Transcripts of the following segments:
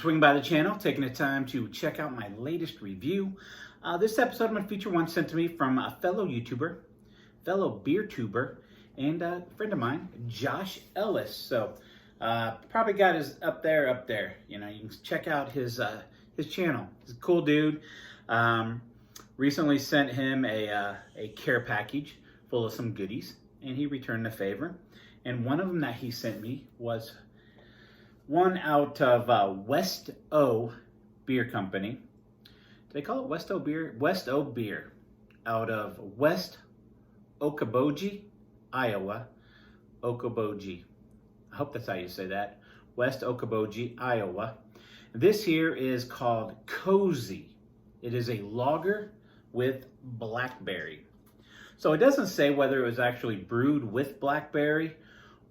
swing by the channel, taking the time to check out my latest review. This episode I'm going to feature one sent to me from a fellow YouTuber, fellow beer tuber, and a friend of mine, Josh Ellis. So probably got his up there. You know, you can check out his channel. He's a cool dude. Recently sent him a care package full of some goodies, and he returned the favor. And one of them that he sent me was one out of West O Beer Company. Do they call it West O Beer? West O Beer, out of West Okoboji, Iowa. Okoboji. I hope that's how you say that. West Okoboji, Iowa. This here is called CōZY. It is a lager with blackberry. So it doesn't say whether it was actually brewed with blackberry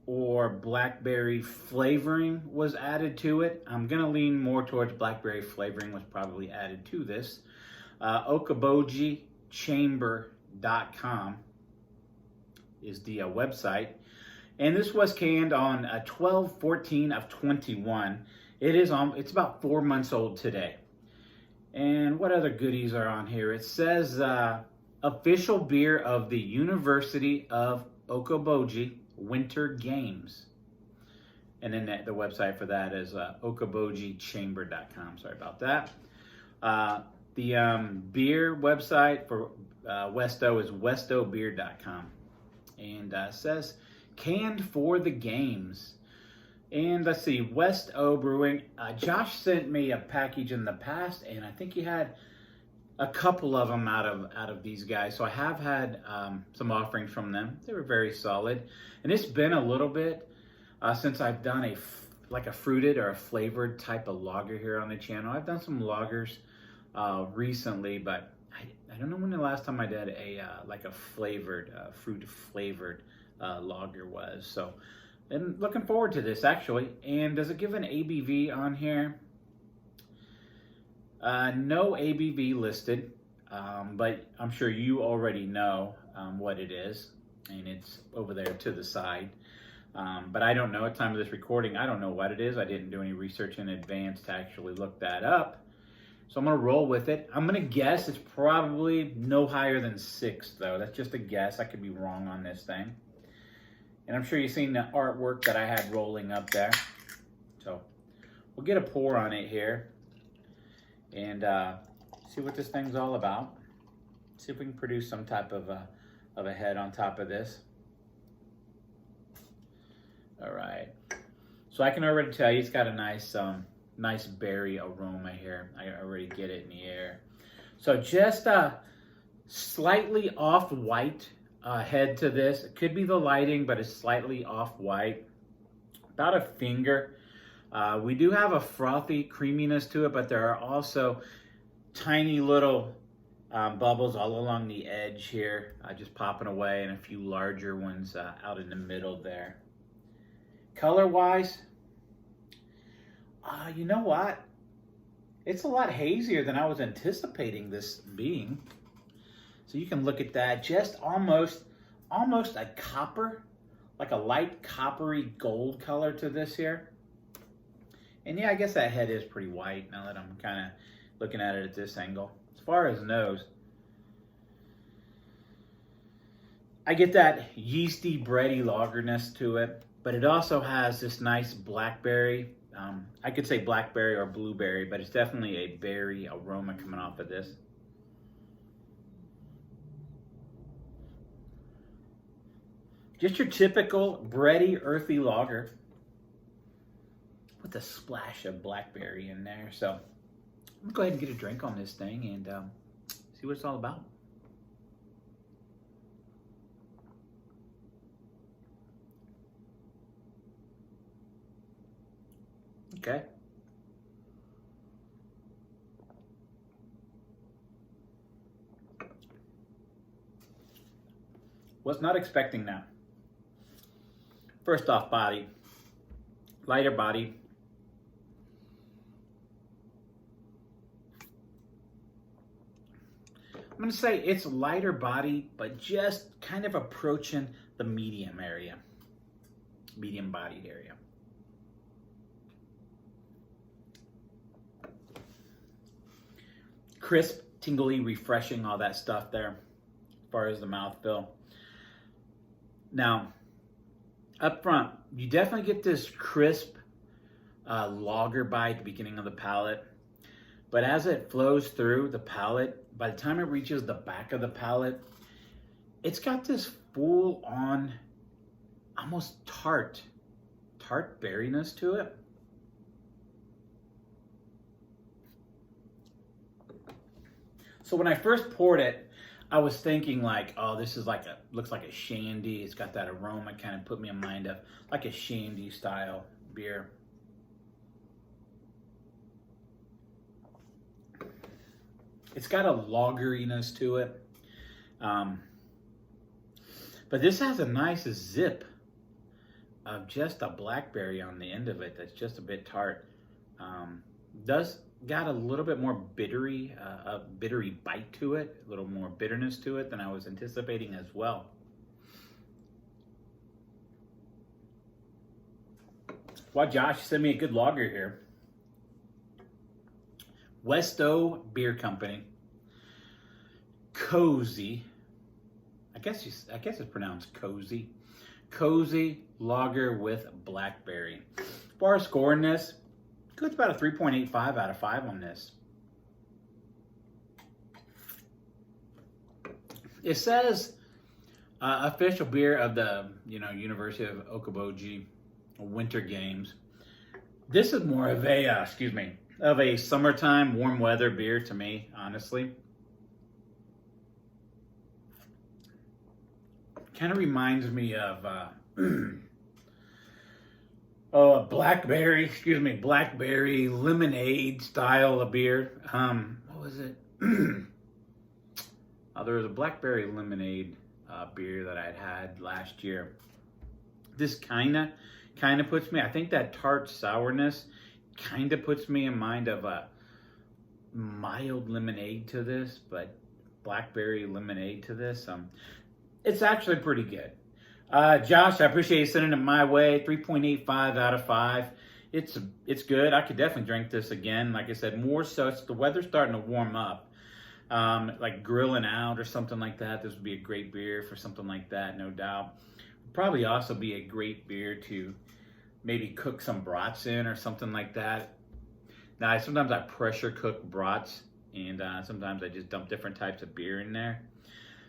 or blackberry flavoring was added to it. I'm gonna lean more towards blackberry flavoring was probably added to this. OkobojiChamber.com is the website. And this was canned on 12/14 of 21. It's about 4 months old today. And what other goodies are on here? It says official beer of the University of Okoboji Winter Games. And then the website for that is OkobojiChamber.com. Sorry about that. The beer website for Westo is westobeer.com. And says canned for the games. And let's see, West O Brewing. Josh sent me a package in the past, and I think he had a couple of them out of these guys. So I have had some offerings from them. They were very solid. And it's been a little bit since I've done a fruited or a flavored type of lager here on the channel. I've done some lagers recently, but I don't know when the last time I did a flavored, fruit flavored lager was. So I'm looking forward to this actually. And does it give an ABV on here? No ABV listed, but I'm sure you already know what it is, and it's over there to the side. But I don't know at the time of this recording. I don't know what it is. I didn't do any research in advance to actually look that up. So I'm going to roll with it. I'm going to guess it's probably no higher than 6, though. That's just a guess. I could be wrong on this thing. And I'm sure you've seen the artwork that I had rolling up there. So we'll get a pour on it here and see what this thing's all about. See if we can produce some type of a head on top of this. All right. So I can already tell you it's got a nice berry aroma here. I already get it in the air. So just slightly off-white head to this. It could be the lighting, but it's slightly off-white. About a finger. We do have a frothy creaminess to it, but there are also tiny little bubbles all along the edge here, just popping away, and a few larger ones out in the middle there. Color-wise, you know what? It's a lot hazier than I was anticipating this being. So you can look at that, just almost a copper, like a light coppery gold color to this here. And yeah, I guess that head is pretty white now that I'm kind of looking at it at this angle. As far as nose, I get that yeasty, bready lagerness to it, but it also has this nice blackberry. I could say blackberry or blueberry, but it's definitely a berry aroma coming off of this. Just your typical bready, earthy lager with a splash of blackberry in there. So I'm gonna go ahead and get a drink on this thing and see what it's all about. Okay. Was not expecting that. First off, body, lighter body. I'm going to say it's lighter body, but just kind of approaching the medium-bodied area. crisp, tingly, refreshing, all that stuff there as far as the mouthfeel. Now, up front, you definitely get this crisp lager bite at the beginning of the palate. But as it flows through the palate, by the time it reaches the back of the palate, it's got this full-on, almost tart berryness to it. So when I first poured it, I was thinking like, oh, this is like looks like a shandy. It's got that aroma, kind of put me in mind of like a shandy style beer. It's got a lageriness to it. But this has a nice zip of just a blackberry on the end of it that's just a bit tart. Does got a little bit more bittery bite to it, a little more bitterness to it than I was anticipating as well. Well, Josh sent me a good lager here. Westo Beer Company, CōZY. I guess it's pronounced CōZY. CōZY lager with blackberry. As far as scoring this, it's about a 3.85 out of 5 on this. It says official beer of the University of Okoboji Winter Games. This is more of a summertime warm weather beer to me, honestly. Kind of reminds me of blackberry lemonade style of beer. What was it? There was a blackberry lemonade beer that I'd had last year. This kind of puts me, I think that tart sourness kind of puts me in mind of a mild lemonade to this, but blackberry lemonade to this. It's actually pretty good. Josh, I appreciate you sending it my way. 3.85 out of 5. It's good. I could definitely drink this again. Like I said, more so it's the weather's starting to warm up. Like grilling out or something like that. This would be a great beer for something like that, no doubt. Probably also be a great beer to maybe cook some brats in or something like that. Now, sometimes I pressure cook brats, and sometimes I just dump different types of beer in there.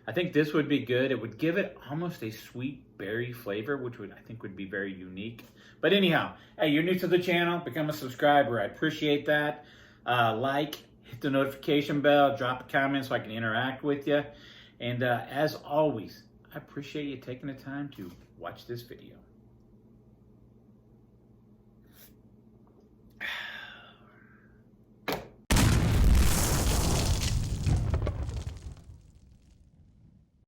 I think this would be good. It would give it almost a sweet berry flavor, which I think would be very unique. But anyhow, hey, you're new to the channel, become a subscriber. I appreciate that. Like, hit the notification bell, drop a comment so I can interact with you. And as always, I appreciate you taking the time to watch this video.